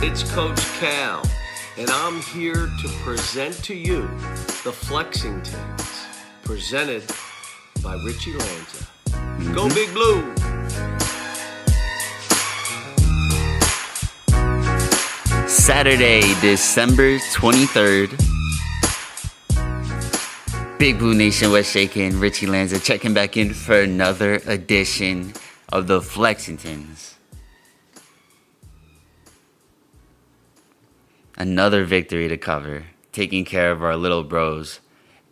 It's Coach Cal, and I'm here to present to you the Flexingtons, presented by Richie Lanza. Go Big Blue! Saturday, December 23rd. Big Blue Nation, West Shakin', Richie Lanza checking back in for another edition of the Flexingtons. Another victory to cover, taking care of our little bros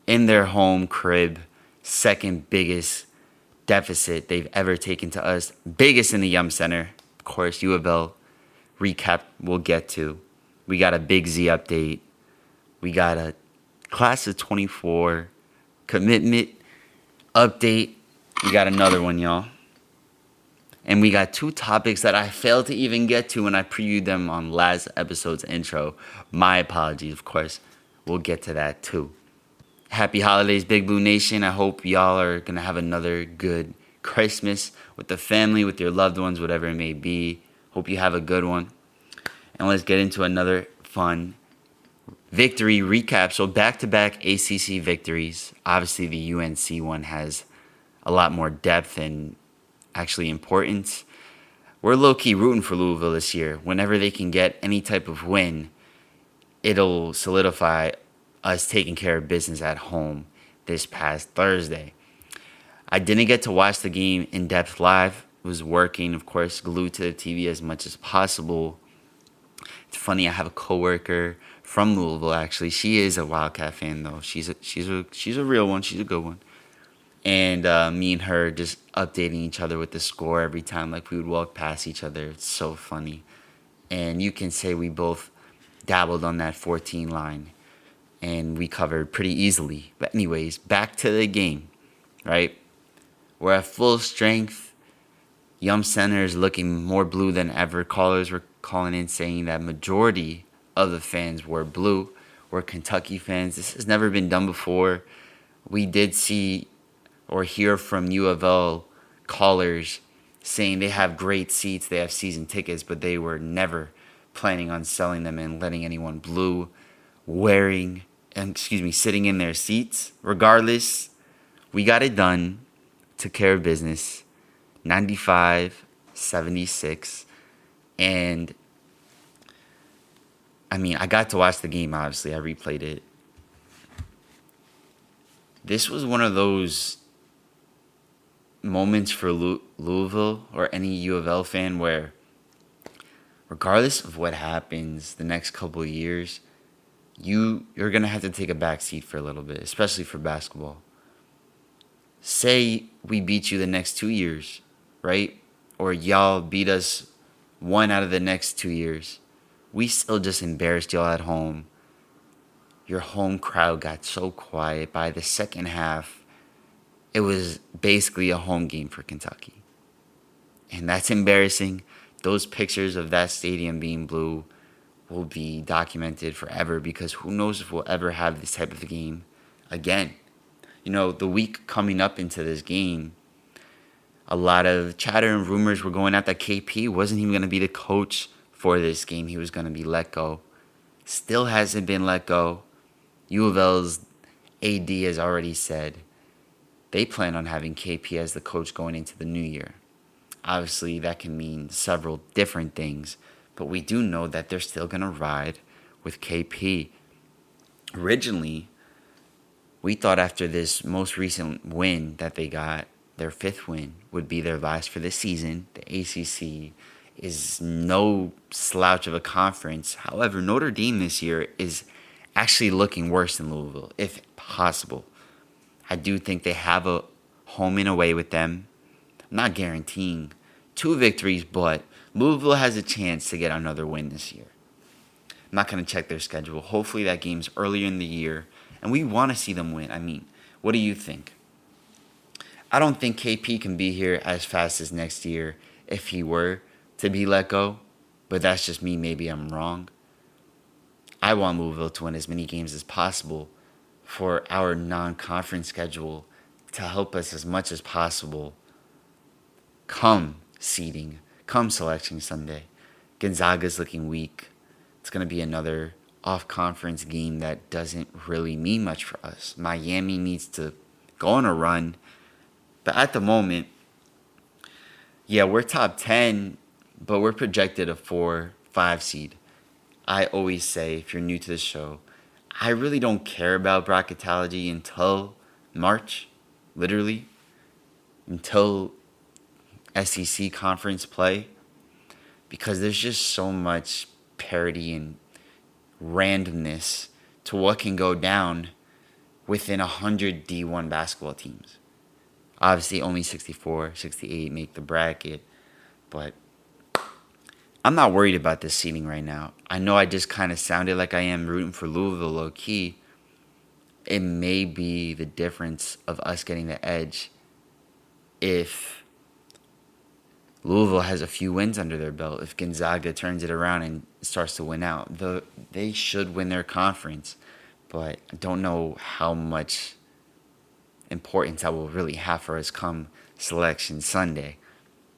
in their home crib. Second biggest deficit they've ever taken to us. Biggest in the Yum Center. Of course, U of L recap we'll get to. We got a Big Z update. We got a class of 24 commitment update. We got another one, y'all. And we got two topics that I failed to even get to when I previewed them on last episode's intro. My apologies, of course. We'll get to that too. Happy holidays, Big Blue Nation. I hope y'all are going to have another good Christmas with the family, with your loved ones, whatever it may be. Hope you have a good one. And let's get into another fun victory recap. So back-to-back ACC victories. Obviously, the UNC one has a lot more depth and actually importance. We're low-key rooting for Louisville this year. Whenever they can get any type of win, it'll solidify us taking care of business at home this past Thursday. I didn't get to watch the game in depth live. Was working, of course, glued to the TV as much as possible. It's funny, I have a coworker from Louisville, actually. She is a Wildcat fan, though. She's a real one. She's a good one. And me and her just updating each other with the score every time, like we would walk past each other. It's so funny. And you can say we both dabbled on that 14 line, and we covered pretty easily. But anyways, back to the game, right? We're at full strength. Yum Center is looking more blue than ever. Callers were calling in saying that majority of the fans were blue, were Kentucky fans. This has never been done before. We did see or hear from U of L callers saying they have great seats, they have season tickets, but they were never planning on selling them and letting anyone blue sitting in their seats. Regardless, we got it done, took care of business, 95-76, and I mean, I got to watch the game, obviously. I replayed it. This was one of those moments for Louisville or any U of L fan where regardless of what happens the next couple of years, you're going to have to take a back seat for a little bit, especially for basketball. Say we beat you the next 2 years, right? Or y'all beat us one out of the next 2 years. We still just embarrassed y'all at home. Your home crowd got so quiet. By the second half, it was basically a home game for Kentucky. And that's embarrassing. Those pictures of that stadium being blue will be documented forever because who knows if we'll ever have this type of game again. You know, the week coming up into this game, a lot of chatter and rumors were going out that KP wasn't even going to be the coach for this game. He was going to be let go. Still hasn't been let go. U of L's AD has already said they plan on having KP as the coach going into the new year. Obviously, that can mean several different things, but we do know that they're still going to ride with KP. Originally, we thought after this most recent win that they got, their fifth win would be their last for this season. The ACC is no slouch of a conference. However, Notre Dame this year is actually looking worse than Louisville, if possible. I do think they have a home and away with them. I'm not guaranteeing 2 victories, but Louisville has a chance to get another win this year. I'm not going to check their schedule. Hopefully that game's earlier in the year, and we want to see them win. I mean, what do you think? I don't think KP can be here as fast as next year if he were to be let go, but that's just me. Maybe I'm wrong. I want Louisville to win as many games as possible for our non-conference schedule to help us as much as possible come seeding, come Selection Sunday. Gonzaga's looking weak. it's going to be another off-conference game that doesn't really mean much for us. Miami needs to go on a run. But at the moment, yeah, we're top 10, but we're projected a 4-5 seed. I always say, if you're new to the show, I really don't care about bracketology until March, literally, until SEC conference play, because there's just so much parity and randomness to what can go down within 100 D1 basketball teams. Obviously, only 64, 68 make the bracket, but I'm not worried about this seeding right now. I know I just kind of sounded like I am rooting for Louisville low-key. It may be the difference of us getting the edge if Louisville has a few wins under their belt, if Gonzaga turns it around and starts to win out. They should win their conference, but I don't know how much importance that will really have for us come Selection Sunday.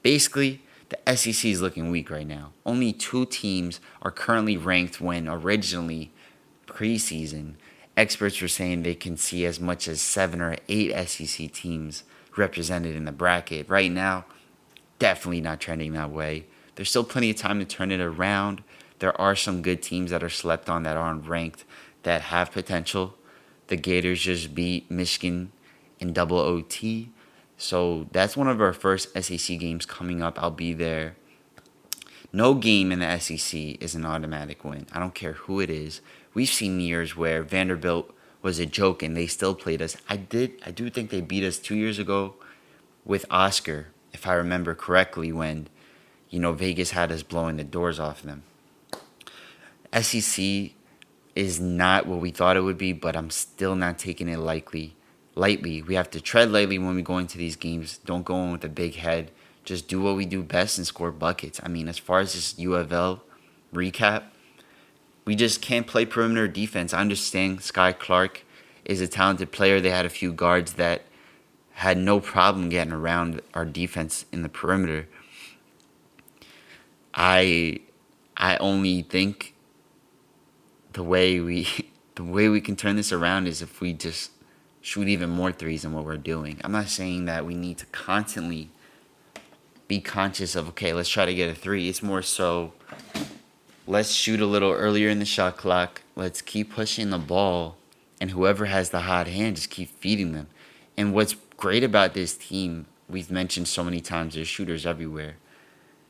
Basically, the SEC is looking weak right now. Only 2 teams are currently ranked when originally preseason experts were saying they can see as much as 7 or 8 SEC teams represented in the bracket. Right now, definitely not trending that way. There's still plenty of time to turn it around. There are some good teams that are slept on that aren't ranked that have potential. The Gators just beat Michigan in double OT. So that's one of our first SEC games coming up. I'll be there. No game in the SEC is an automatic win. I don't care who it is. We've seen years where Vanderbilt was a joke and they still played us. I do think they beat us 2 years ago with Oscar, if I remember correctly, when, Vegas had us blowing the doors off them. SEC is not what we thought it would be, but I'm still not taking it lightly. We have to tread lightly when we go into these games. Don't go in with a big head. Just do what we do best and score buckets. I mean, as far as this UFL recap, we just can't play perimeter defense. I understand Sky Clark is a talented player. They had a few guards that had no problem getting around our defense in the perimeter. I only think the way we can turn this around is if we just shoot even more threes than what we're doing. I'm not saying that we need to constantly be conscious of, okay, let's try to get a 3. It's more so, let's shoot a little earlier in the shot clock. Let's keep pushing the ball. And whoever has the hot hand, just keep feeding them. And what's great about this team, we've mentioned so many times, there's shooters everywhere.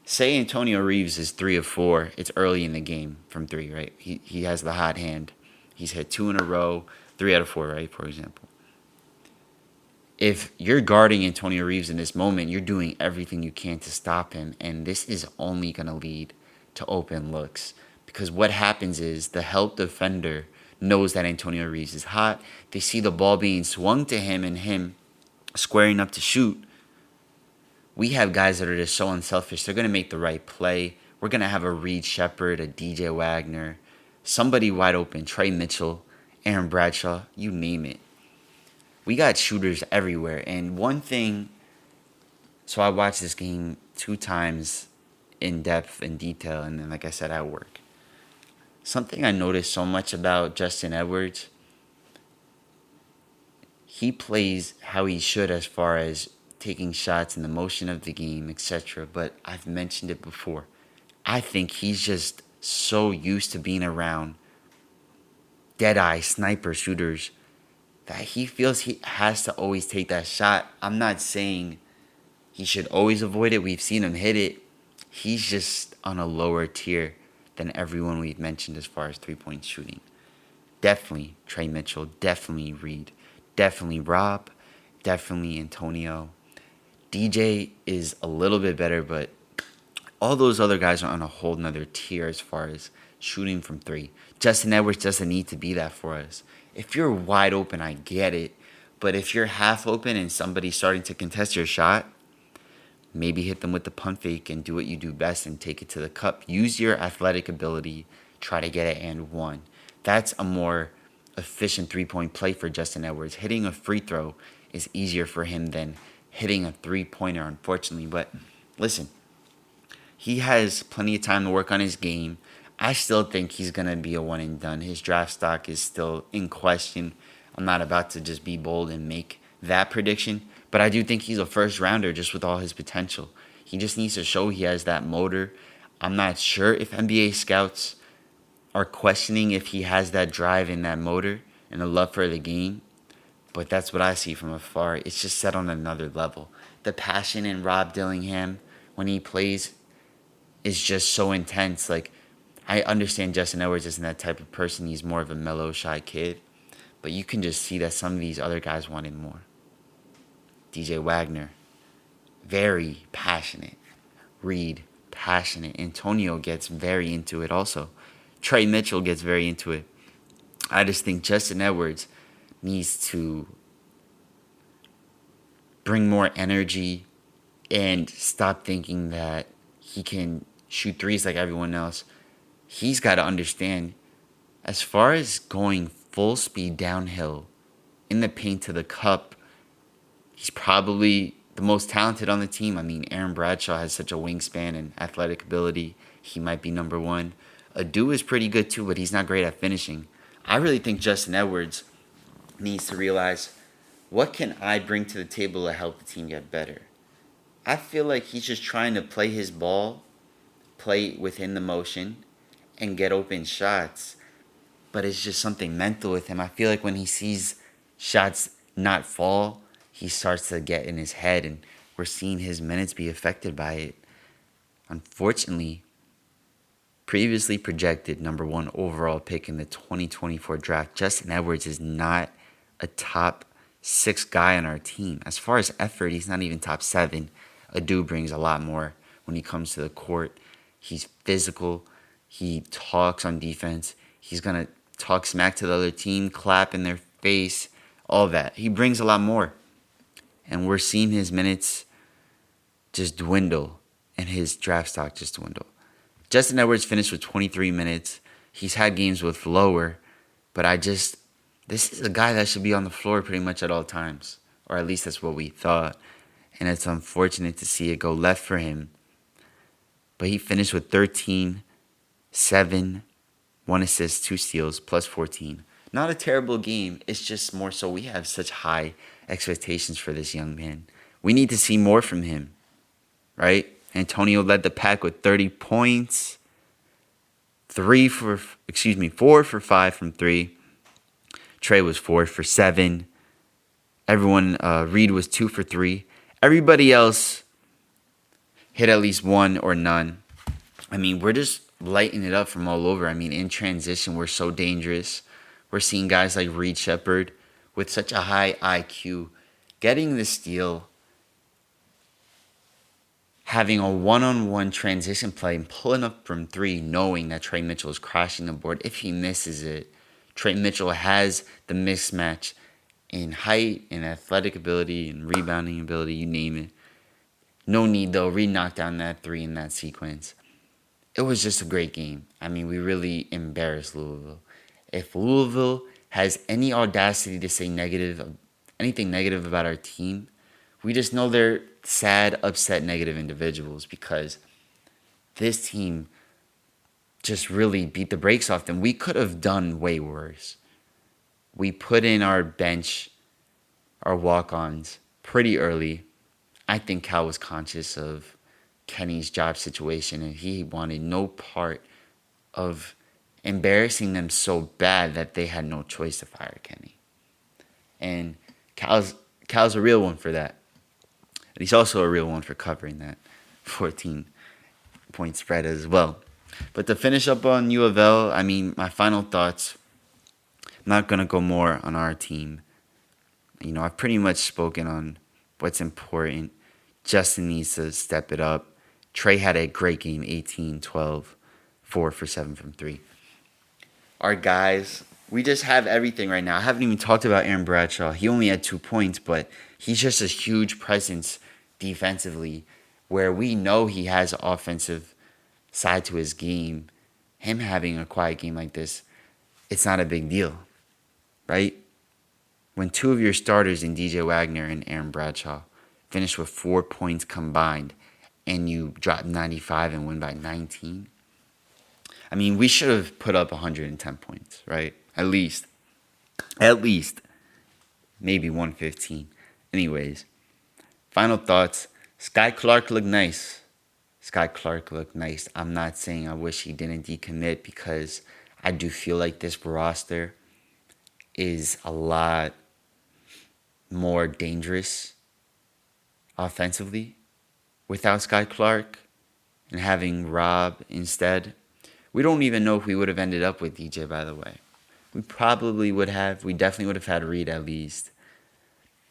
Say Antonio Reeves is 3 of 4. It's early in the game from 3, right? He has the hot hand. He's hit 2 in a row, 3 out of 4, right, for example. If you're guarding Antonio Reeves in this moment, you're doing everything you can to stop him. And this is only going to lead to open looks. Because what happens is the help defender knows that Antonio Reeves is hot. They see the ball being swung to him and him squaring up to shoot. We have guys that are just so unselfish. They're going to make the right play. We're going to have a Reed Shepard, a DJ Wagner, somebody wide open, Trey Mitchell, Aaron Bradshaw, you name it. We got shooters everywhere. And one thing, so I watched this game 2 times in depth and detail, and then, like I said, at work. Something I noticed so much about Justin Edwards, he plays how he should as far as taking shots and the motion of the game, etc. But I've mentioned it before. I think he's just so used to being around dead-eye sniper shooters that he feels he has to always take that shot. I'm not saying he should always avoid it. We've seen him hit it. He's just on a lower tier than everyone we've mentioned as far as three-point shooting. Definitely Trey Mitchell. Definitely Reed. Definitely Rob. Definitely Antonio. DJ is a little bit better, but all those other guys are on a whole nother tier as far as shooting from 3. Justin Edwards doesn't need to be that for us. If you're wide open, I get it. But if you're half open and somebody's starting to contest your shot, maybe hit them with the pump fake and do what you do best and take it to the cup. Use your athletic ability. Try to get it and 1. That's a more efficient three-point play for Justin Edwards. Hitting a free throw is easier for him than hitting a three-pointer, unfortunately. But listen, he has plenty of time to work on his game. I still think he's going to be a one and done. His draft stock is still in question. I'm not about to just be bold and make that prediction, but I do think he's a first rounder just with all his potential. He just needs to show he has that motor. I'm not sure if NBA scouts are questioning if he has that drive and that motor and a love for the game, but that's what I see from afar. It's just set on another level. The passion in Rob Dillingham when he plays is just so intense. Like, I understand Justin Edwards isn't that type of person. He's more of a mellow, shy kid. But you can just see that some of these other guys wanted more. DJ Wagner, very passionate. Reed, passionate. Antonio gets very into it also. Trey Mitchell gets very into it. I just think Justin Edwards needs to bring more energy and stop thinking that he can shoot threes like everyone else. He's got to understand, as far as going full speed downhill in the paint to the cup, he's probably the most talented on the team. I mean, Aaron Bradshaw has such a wingspan and athletic ability. He might be number one. Adu is pretty good too, but he's not great at finishing. I really think Justin Edwards needs to realize, what can I bring to the table to help the team get better? I feel like he's just trying to play his ball, play within the motion, and get open shots. But it's just something mental with him. I feel like when he sees shots not fall, he starts to get in his head, and we're seeing his minutes be affected by it. Unfortunately, previously projected number one overall pick in the 2024 draft, Justin Edwards is not a top 6 guy on our team. As far as effort, he's not even top 7. Adu brings a lot more when he comes to the court. He's physical. He talks on defense. He's going to talk smack to the other team, clap in their face, all that. He brings a lot more. And we're seeing his minutes just dwindle and his draft stock just dwindle. Justin Edwards finished with 23 minutes. He's had games with lower, but this is a guy that should be on the floor pretty much at all times, or at least that's what we thought. And it's unfortunate to see it go left for him. But he finished with 13, 7, 1 assist, 2 steals, plus 14. Not a terrible game. It's just more so we have such high expectations for this young man. We need to see more from him, right? Antonio led the pack with 30 points. 4 for 5 from 3. Trey was 4 for 7. Reed was 2 for 3. Everybody else hit at least 1 or none. I mean, we're just lighting it up from all over. I mean, in transition, we're so dangerous. We're seeing guys like Reed Shepherd with such a high IQ getting the steal, having a one-on-one transition play and pulling up from 3, knowing that Trey Mitchell is crashing the board. If he misses it, Trey Mitchell has the mismatch in height and athletic ability and rebounding ability, you name it. No need, though. Reed knocked down that 3 in that sequence. It was just a great game. I mean, we really embarrassed Louisville. If Louisville has any audacity to say anything negative about our team, we just know they're sad, upset, negative individuals, because this team just really beat the brakes off them. We could have done way worse. We put in our bench, our walk-ons, pretty early. I think Cal was conscious of Kenny's job situation, and he wanted no part of embarrassing them so bad that they had no choice to fire Kenny. And Cal's a real one for that. And he's also a real one for covering that 14-point spread as well. But to finish up on U of L, I mean, my final thoughts, I'm not going to go more on our team. You know, I've pretty much spoken on what's important. Justin needs to step it up. Trey had a great game, 18, 12, 4 for 7 from 3. Our guys, we just have everything right now. I haven't even talked about Aaron Bradshaw. He only had 2 points, but he's just a huge presence defensively, where we know he has an offensive side to his game. Him having a quiet game like this, it's not a big deal, right? When 2 of your starters in DJ Wagner and Aaron Bradshaw finish with 4 points combined, and you drop 95 and win by 19, I mean, we should have put up 110 points, right? At least. Maybe 115. Anyways, final thoughts. Sky Clark looked nice. I'm not saying I wish he didn't decommit, because I do feel like this roster is a lot more dangerous offensively without Sky Clark and having Rob instead. We don't even know if we would have ended up with DJ, by the way. We probably would have. We definitely would have had Reed at least.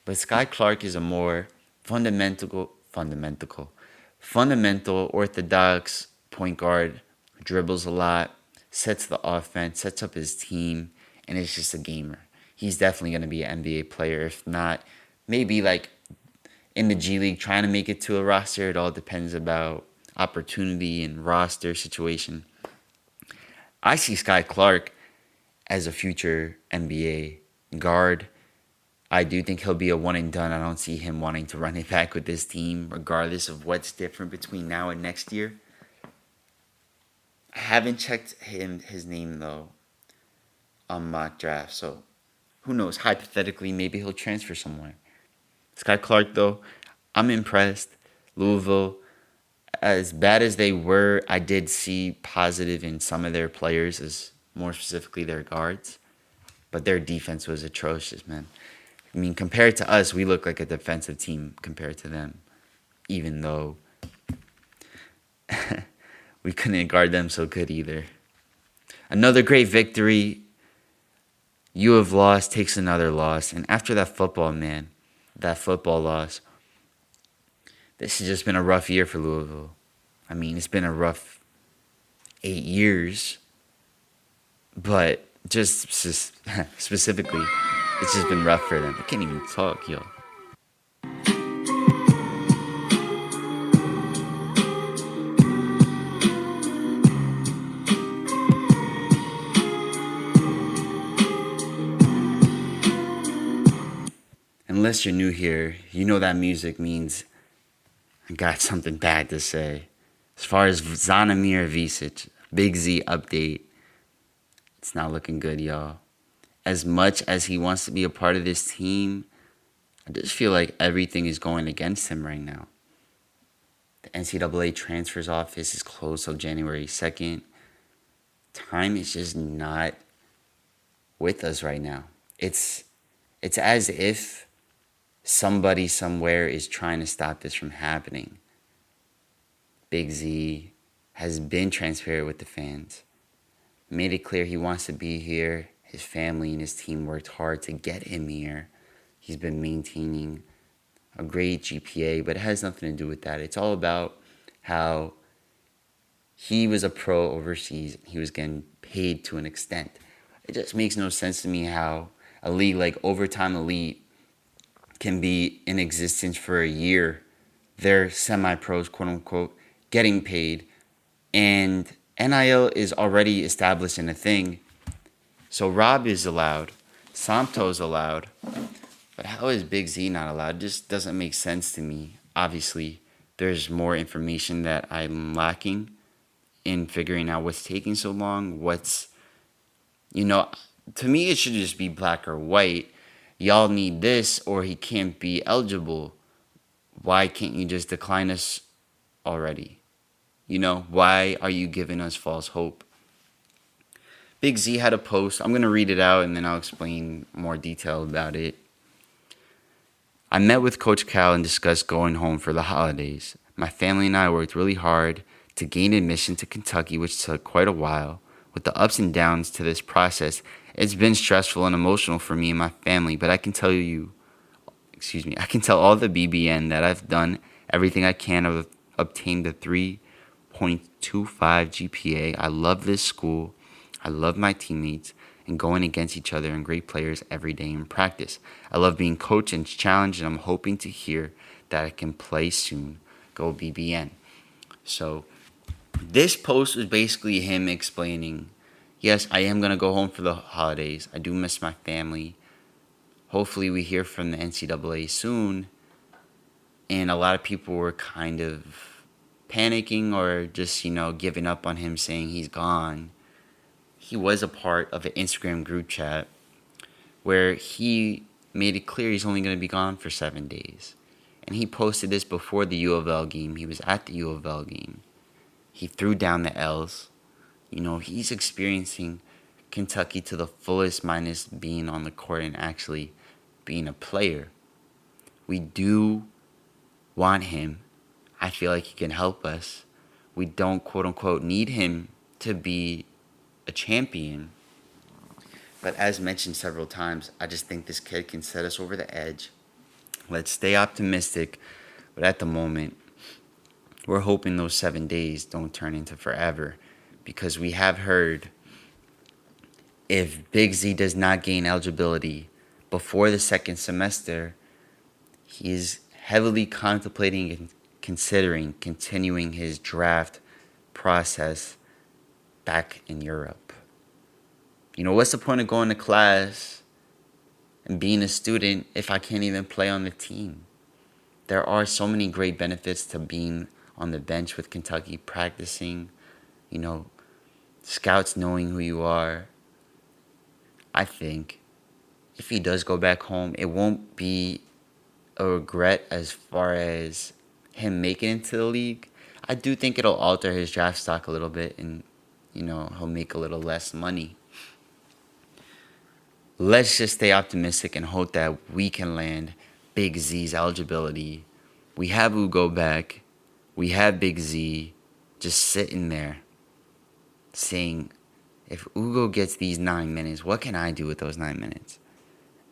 But Sky Clark is a more fundamental, orthodox point guard who dribbles a lot, sets the offense, sets up his team, and is just a gamer. He's definitely going to be an NBA player. If not, maybe like in the G League, trying to make it to a roster. It all depends about opportunity and roster situation. I see Sky Clark as a future NBA guard. I do think he'll be a one and done. I don't see him wanting to run it back with this team, regardless of what's different between now and next year. I haven't checked his name, though, on mock draft, so who knows? Hypothetically, maybe he'll transfer somewhere. Sky Clark, though, I'm impressed. Louisville, as bad as they were, I did see positive in some of their players, as more specifically their guards. But their defense was atrocious, man. I mean, compared to us, we look like a defensive team compared to them, even though we couldn't guard them so good either. Another great victory. U of loss takes another loss. And after that football loss, this has just been a rough year for Louisville. I mean, it's been a rough 8 years. But just specifically, it's just been rough for them. I can't even talk, yo. Unless you're new here, you know that music means I got something bad to say. As far as Zvonimir Visic, Big Z update, it's not looking good, y'all. As much as he wants to be a part of this team, I just feel like everything is going against him right now. The NCAA transfers office is closed till January 2nd. Time is just not with us right now. It's as if somebody somewhere is trying to stop this from happening. Big Z has been transparent with the fans. Made it clear he wants to be here. His family and his team worked hard to get him here. He's been maintaining a great GPA, but it has nothing to do with that. It's all about how he was a pro overseas. He was getting paid to an extent. It just makes no sense to me how a league like Overtime Elite can be in existence for a year. They're semi-pros, quote-unquote, getting paid, and NIL is already established in a thing. So Rob is allowed, Somto is allowed, but how is Big Z not allowed? It just doesn't make sense to me. Obviously, there's more information that I'm lacking in figuring out what's taking so long, to me it should just be black or white. Y'all need this or he can't be eligible. Why can't you just decline us already? Why are you giving us false hope? Big Z had a post. I'm going to read it out and then I'll explain more detail about it. I met with Coach Cal and discussed going home for the holidays. My family and I worked really hard to gain admission to Kentucky, which took quite a while. With the ups and downs to this process, it's been stressful and emotional for me and my family, but I can tell all the BBN that I've done everything I can. I've obtained a 3.25 GPA. I love this school. I love my teammates and going against each other and great players every day in practice. I love being coached and challenged, and I'm hoping to hear that I can play soon. Go BBN. So this post was basically him explaining, yes, I am going to go home for the holidays. I do miss my family. Hopefully we hear from the NCAA soon. And a lot of people were kind of panicking or just, giving up on him saying he's gone. He was a part of an Instagram group chat where he made it clear he's only going to be gone for 7 days. And he posted this before the U of L game. He was at the U of L game. He threw down the L's. He's experiencing Kentucky to the fullest minus being on the court and actually being a player. We do want him. I feel like he can help us. We don't, quote unquote, need him to be a champion. But as mentioned several times, I just think this kid can set us over the edge. Let's stay optimistic. But at the moment, we're hoping those 7 days don't turn into forever. Because we have heard if Big Z does not gain eligibility before the second semester, he is heavily contemplating and considering continuing his draft process back in Europe. What's the point of going to class and being a student if I can't even play on the team? There are so many great benefits to being on the bench with Kentucky, practicing, scouts knowing who you are. I think if he does go back home, it won't be a regret as far as him making it into the league. I do think it'll alter his draft stock a little bit and, he'll make a little less money. Let's just stay optimistic and hope that we can land Big Z's eligibility. We have Ugo back. We have Big Z just sitting there saying, if Ugo gets these 9 minutes, what can I do with those 9 minutes?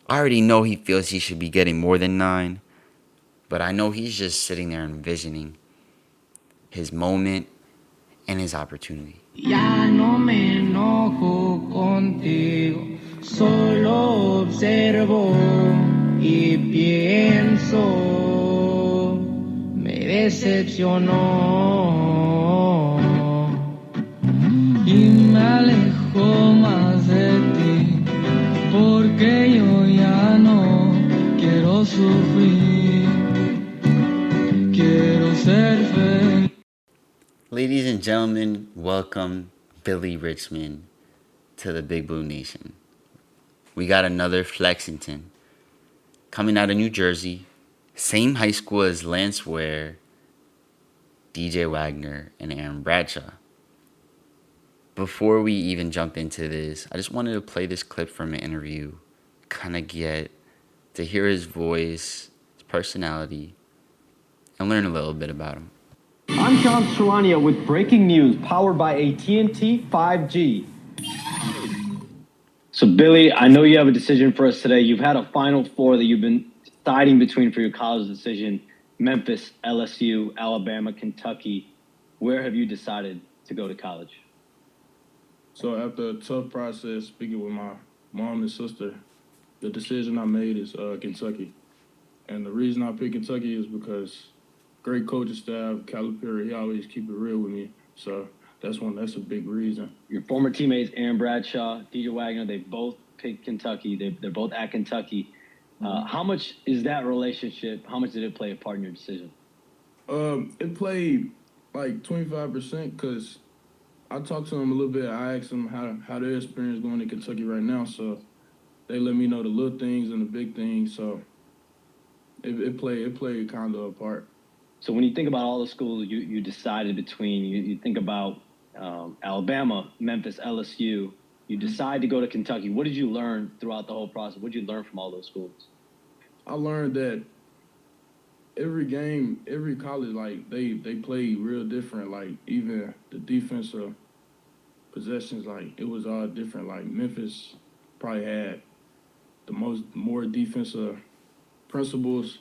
I already know he feels he should be getting more than 9, but I know he's just sitting there envisioning his moment and his opportunity. Ya no me enojo contigo, solo observo y pienso, me decepcionó y me alejo más de ti, porque yo ya no quiero sufrir, quiero ser feliz. Ladies and gentlemen, welcome Billy Richmond to the Big Blue Nation. We got another Flexington coming out of New Jersey, same high school as Lance Ware, DJ Wagner, and Aaron Bradshaw. Before we even jump into this, I just wanted to play this clip from an interview, kind of get to hear his voice, his personality, and learn a little bit about him. I'm John Serrania with breaking news powered by AT&T 5G. So, Billy, I know you have a decision for us today. You've had a Final Four that you've been deciding between for your college decision. Memphis, LSU, Alabama, Kentucky. Where have you decided to go to college? So after a tough process, speaking with my mom and sister, the decision I made is Kentucky. And the reason I picked Kentucky is because great coaching staff, Calipari, he always keep it real with me. So that's a big reason. Your former teammates, Aaron Bradshaw, DJ Wagner, they both picked Kentucky. They're both at Kentucky. How much is that relationship? How much did it play a part in your decision? It played like 25% because I talked to them a little bit. I asked them how their experience going to Kentucky right now. So they let me know the little things and the big things. So it played kind of a part. So when you think about all the schools you decided between, you think about Alabama, Memphis, LSU, you decide to go to Kentucky. What did you learn throughout the whole process? What did you learn from all those schools? I learned that every game, every college, like they play real different. Like even the defensive possessions, like it was all different. Like Memphis probably had more defensive principles.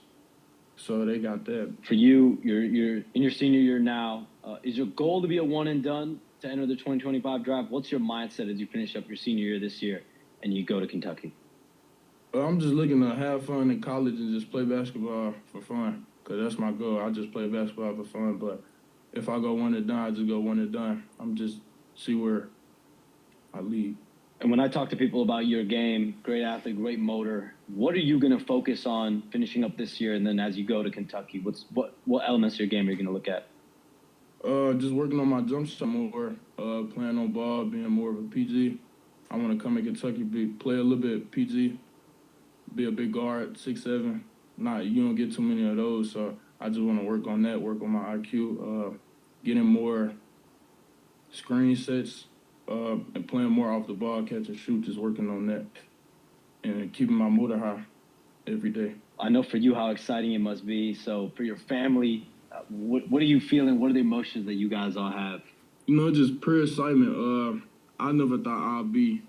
So they got that. For you, you're in your senior year now. Is your goal to be a one and done to enter the 2025 draft? What's your mindset as you finish up your senior year this year and you go to Kentucky? I'm just looking to have fun in college and just play basketball for fun, because that's my goal. I just play basketball for fun. But if I go one and done, I just go one and done. I'm just see where I lead. And when I talk to people about your game, great athlete, great motor, what are you going to focus on finishing up this year? And then as you go to Kentucky, what elements of your game are you going to look at? Just working on my jump shot more, playing on ball, being more of a PG. I want to come to Kentucky, play a little bit PG, be a big guard, 6'7". Not you don't get too many of those, so I just want to work on that, work on my IQ, getting more screen sets, and playing more off the ball, catch and shoot. Just working on that and keeping my motor high every day. I know for you how exciting it must be. So for your family, what are you feeling? What are the emotions that you guys all have? Just pure excitement. I never thought I'd be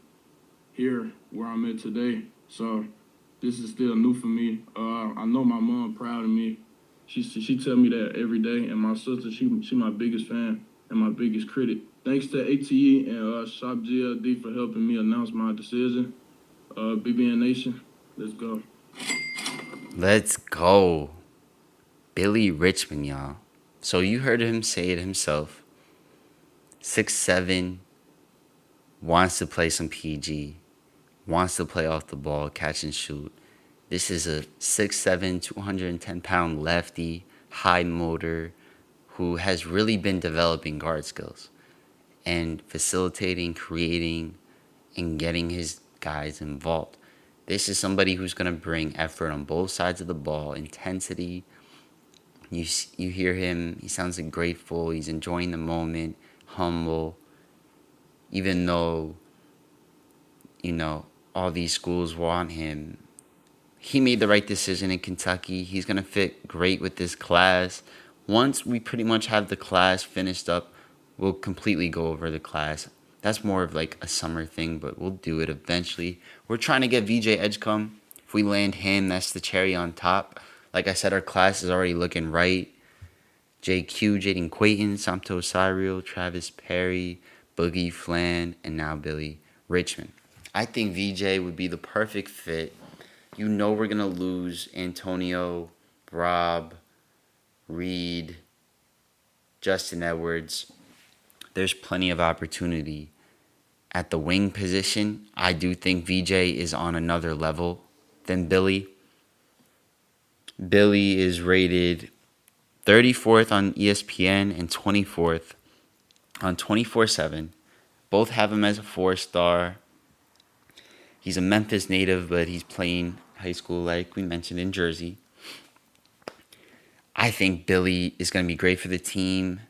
here where I'm at today. So this is still new for me. I know my mom proud of me. She tell me that every day, and my sister, she my biggest fan and my biggest critic. Thanks to ATE and Sharpe GLD for helping me announce my decision. BBN Nation, let's go. Let's go. Billy Richmond, y'all. So you heard him say it himself. 6'7", wants to play some PG, wants to play off the ball, catch and shoot. This is a 6'7", 210-pound lefty, high motor, who has really been developing guard skills and facilitating, creating, and getting his guys involved. This is somebody who's going to bring effort on both sides of the ball, intensity. You hear him, he sounds like grateful, he's enjoying the moment, humble, even though, all these schools want him. He made the right decision in Kentucky. He's going to fit great with this class. Once we pretty much have the class finished up, we'll completely go over the class. That's more of like a summer thing, but we'll do it eventually. We're trying to get VJ Edgecombe. If we land him, that's the cherry on top. Like I said, our class is already looking right. JQ, Jaden Quayton, Somto, Cyril, Travis Perry, Boogie, Flan, and now Billy Richmond. I think VJ would be the perfect fit. We're going to lose Antonio, Rob, Reed, Justin Edwards. There's plenty of opportunity. At the wing position, I do think VJ is on another level than Billy. Billy is rated 34th on ESPN and 24th on 24/7. Both have him as a 4-star. He's a Memphis native, but he's playing high school, like we mentioned, in Jersey. I think Billy is going to be great for the team.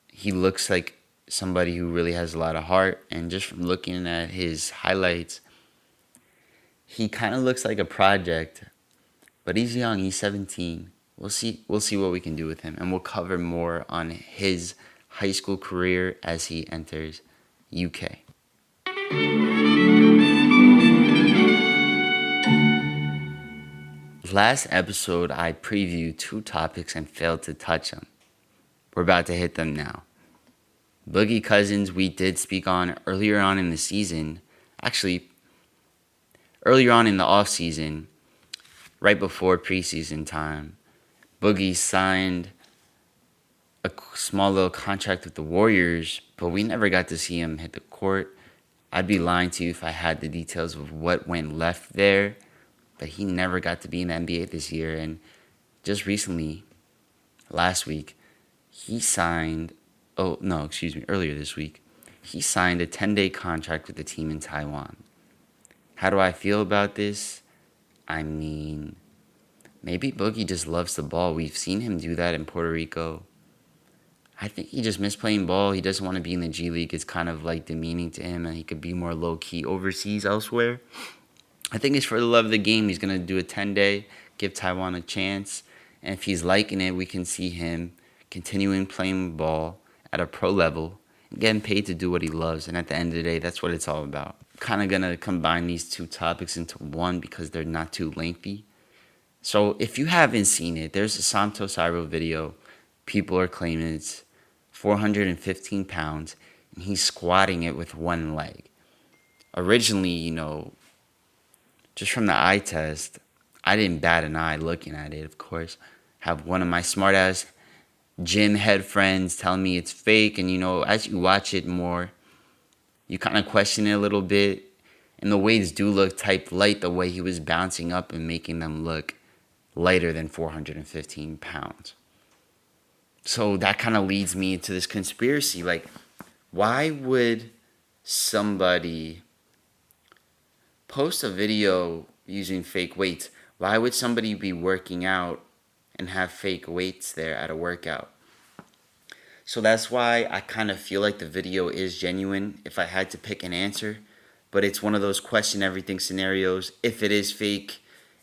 He looks like somebody who really has a lot of heart, and just from looking at his highlights, he kind of looks like a project, but he's young. He's 17. We'll see what we can do with him, and we'll cover more on his high school career as he enters UK. Last episode, I previewed 2 topics and failed to touch them. We're about to hit them now. Boogie Cousins, we did speak on earlier on in the season. Actually, earlier on in the offseason, right before preseason time, Boogie signed a small little contract with the Warriors, but we never got to see him hit the court. I'd be lying to you if I had the details of what went left there, but he never got to be in the NBA this year. And just recently, last week, earlier this week, he signed a 10-day contract with the team in Taiwan. How do I feel about this? I mean, maybe Boogie just loves the ball. We've seen him do that in Puerto Rico. I think he just missed playing ball. He doesn't want to be in the G League. It's kind of like demeaning to him, and he could be more low-key overseas elsewhere. I think it's for the love of the game. He's going to do a 10-day, give Taiwan a chance. And if he's liking it, we can see him continuing playing ball at a pro level and getting paid to do what he loves. And at the end of the day, that's what it's all about. Kind of going to combine these 2 topics into one because they're not too lengthy. So if you haven't seen it, there's a Somto Cyril video. People are claiming it's 415 pounds, and he's squatting it with one leg. Originally, just from the eye test, I didn't bat an eye looking at it, of course. Have one of my smart-ass gym head friends telling me it's fake, and, as you watch it more, you kind of question it a little bit, and the weights do look type light the way he was bouncing up and making them look lighter than 415 pounds. So that kind of leads me into this conspiracy. Like, why would somebody post a video using fake weights? Why would somebody be working out and have fake weights there at a workout? So that's why I kind of feel like the video is genuine if I had to pick an answer. But it's one of those question everything scenarios. If it is fake,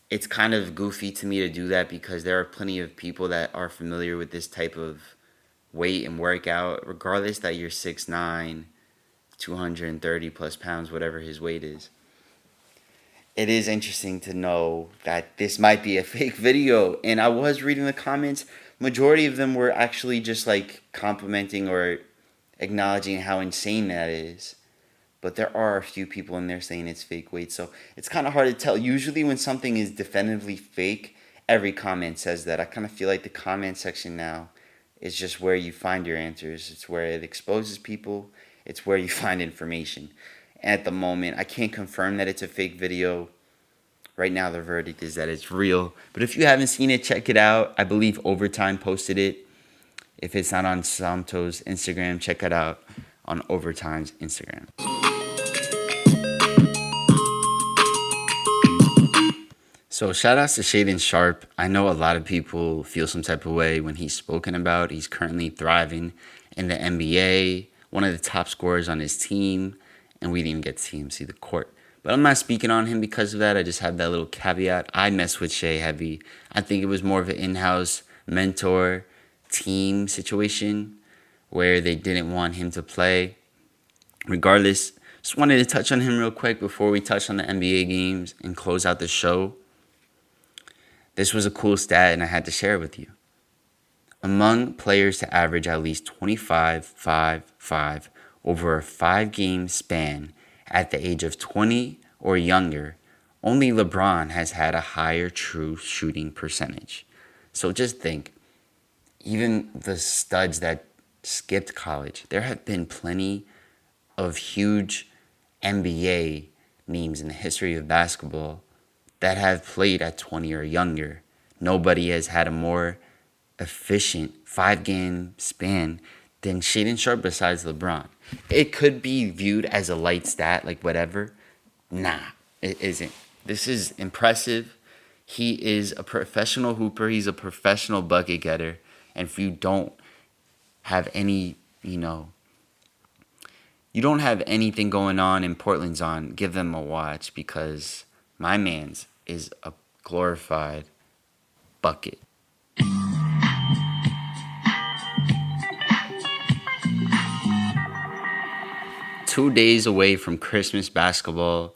it's kind of goofy to me to do that because there are plenty of people that are familiar with this type of weight and workout, regardless that you're 6'9", 230 plus pounds, whatever his weight is. It is interesting to know that this might be a fake video. And I was reading the comments. Majority of them were actually just like complimenting or acknowledging how insane that is. But there are a few people in there saying it's fake weight. So it's kind of hard to tell. Usually when something is definitively fake, every comment says that. I kind of feel like the comment section now is just where you find your answers. It's where it exposes people. It's where you find information. At the moment, I can't confirm that it's a fake video. Right now, the verdict is that it's real. But if you haven't seen it, check it out. I believe Overtime posted it. If it's not on Somto's Instagram, check it out on Overtime's Instagram. So shout outs to Shaedon Sharpe. I know a lot of people feel some type of way when he's spoken about. He's currently thriving in the NBA, one of the top scorers on his team, and we didn't even get to see him see the court. But I'm not speaking on him because of that. I just have that little caveat. I mess with Shea heavy. I think it was more of an in-house mentor team situation where they didn't want him to play. Regardless, just wanted to touch on him real quick before we touch on the NBA games and close out the show. This was a cool stat and I had to share it with you. Among players to average at least 25-5-5 over a 5-game span at the age of 20 or younger, only LeBron has had a higher true shooting percentage. So just think, even the studs that skipped college, there have been plenty of huge NBA names in the history of basketball that have played at 20 or younger. Nobody has had a more efficient 5-game span than Shaedon Sharpe besides LeBron. It could be viewed as a light stat, like whatever. Nah, it isn't. This is impressive. He is a professional hooper. He's a professional bucket getter. And if you don't have any, you don't have anything going on in Portland's on, give them a watch because my man's is a glorified bucket. 2 days away from Christmas basketball,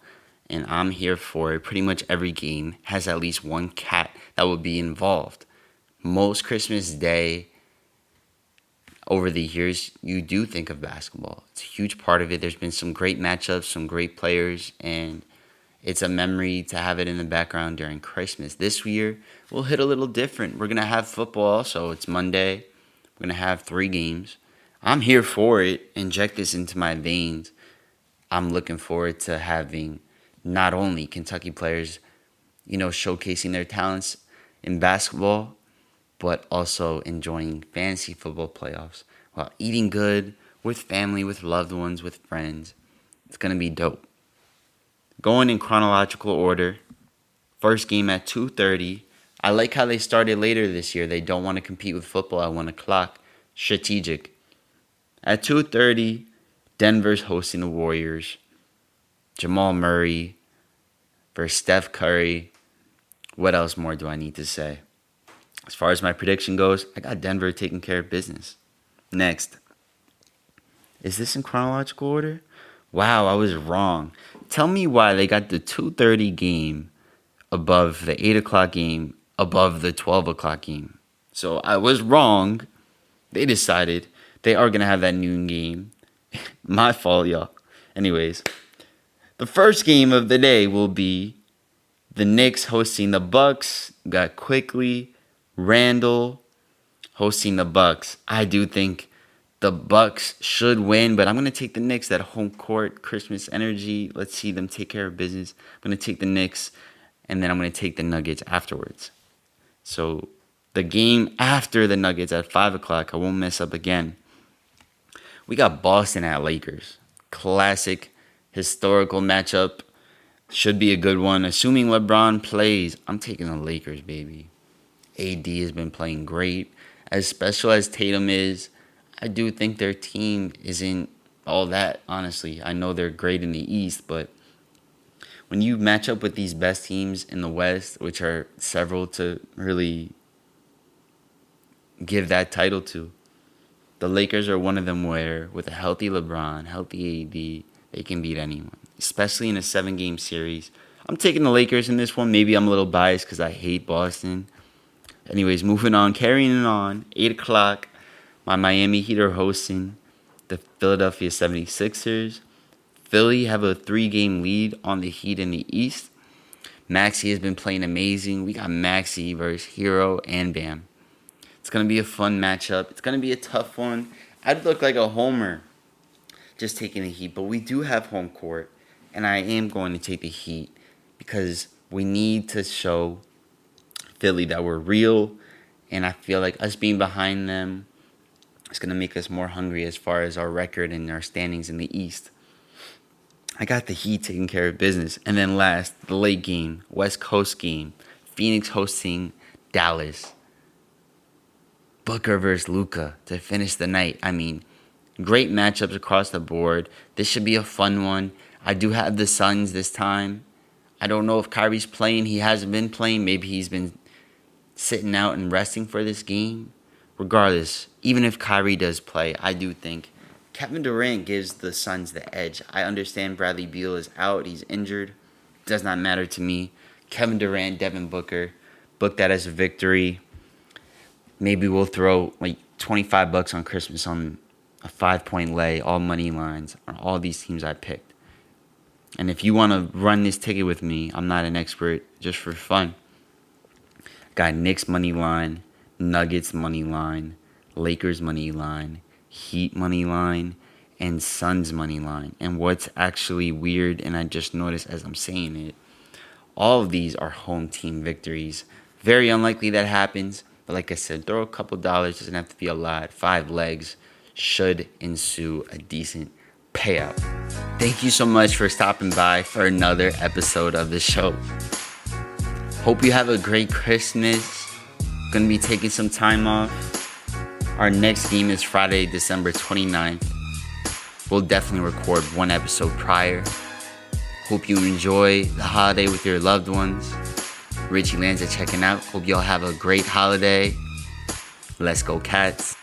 and I'm here for it. Pretty much every game has at least one cat that will be involved. Most Christmas Day over the years, you do think of basketball. It's a huge part of it. There's been some great matchups, some great players, and it's a memory to have it in the background during Christmas. This year, we'll hit a little different. We're going to have football also. It's Monday. We're going to have 3 games. I'm here for it. Inject this into my veins. I'm looking forward to having not only Kentucky players, showcasing their talents in basketball, but also enjoying fantasy football playoffs while eating good with family, with loved ones, with friends. It's going to be dope. Going in chronological order, first game at 2:30. I like how they started later this year. They don't want to compete with football at 1 o'clock. Strategic. At 2:30, Denver's hosting the Warriors. Jamal Murray versus Steph Curry. What else more do I need to say? As far as my prediction goes, I got Denver taking care of business. Next. Is this in chronological order? Wow, I was wrong. Tell me why they got the 2:30 game above the 8 o'clock game, above the 12 o'clock game. So I was wrong. They decided they are going to have that noon game. My fault, y'all. Anyways, the first game of the day will be the Knicks hosting the Bucks. Got Quickly, Randall hosting the Bucks. I do think the Bucks should win, but I'm going to take the Knicks, that home court, Christmas energy. Let's see them take care of business. I'm going to take the Knicks, and then I'm going to take the Nuggets afterwards. So The game after the Nuggets at 5 o'clock, I won't mess up again. We got Boston at Lakers. Classic, historical matchup. Should be a good one. Assuming LeBron plays, I'm taking the Lakers, baby. AD has been playing great. As special as Tatum is, I do think their team isn't all that, honestly. I know they're great in the East, but when you match up with these best teams in the West, which are several to really give that title to, the Lakers are one of them where, with a healthy LeBron, healthy AD, they can beat anyone, especially in a 7-game series. I'm taking the Lakers in this one. Maybe I'm a little biased because I hate Boston. Anyways, moving on, carrying it on. 8 o'clock, my Miami Heat are hosting the Philadelphia 76ers. Philly have a 3-game lead on the Heat in the East. Maxey has been playing amazing. We got Maxey versus Hero and Bam. It's going to be a fun matchup. It's going to be a tough one. I'd look like a homer just taking the Heat, but we do have home court, and I am going to take the Heat because we need to show Philly that we're real, and I feel like us being behind them is going to make us more hungry as far as our record and our standings in the East. I got the Heat taking care of business. And then last, the late game, West Coast game, Phoenix hosting Dallas. Booker versus Luka to finish the night. I mean, great matchups across the board. This should be a fun one. I do have the Suns this time. I don't know if Kyrie's playing. He hasn't been playing. Maybe he's been sitting out and resting for this game. Regardless, even if Kyrie does play, I do think Kevin Durant gives the Suns the edge. I understand Bradley Beal is out. He's injured. Does not matter to me. Kevin Durant, Devin Booker. Book that as a victory. Maybe we'll throw like $25 on Christmas on a 5-point lay, all money lines, on all these teams I picked. And if you want to run this ticket with me, I'm not an expert, just for fun. Got Knicks money line, Nuggets money line, Lakers money line, Heat money line, and Suns money line. And what's actually weird, and I just noticed as I'm saying it, all of these are home team victories. Very unlikely that happens, but like I said, throw a couple dollars, doesn't have to be a lot. 5 legs should ensue a decent payout. Thank you so much for stopping by for another episode of the show. Hope you have a great Christmas. Gonna be taking some time off. Our next game is Friday, December 29th. We'll definitely record one episode prior. Hope you enjoy the holiday with your loved ones. Richie Lanza checking out. Hope y'all have a great holiday. Let's go, Cats.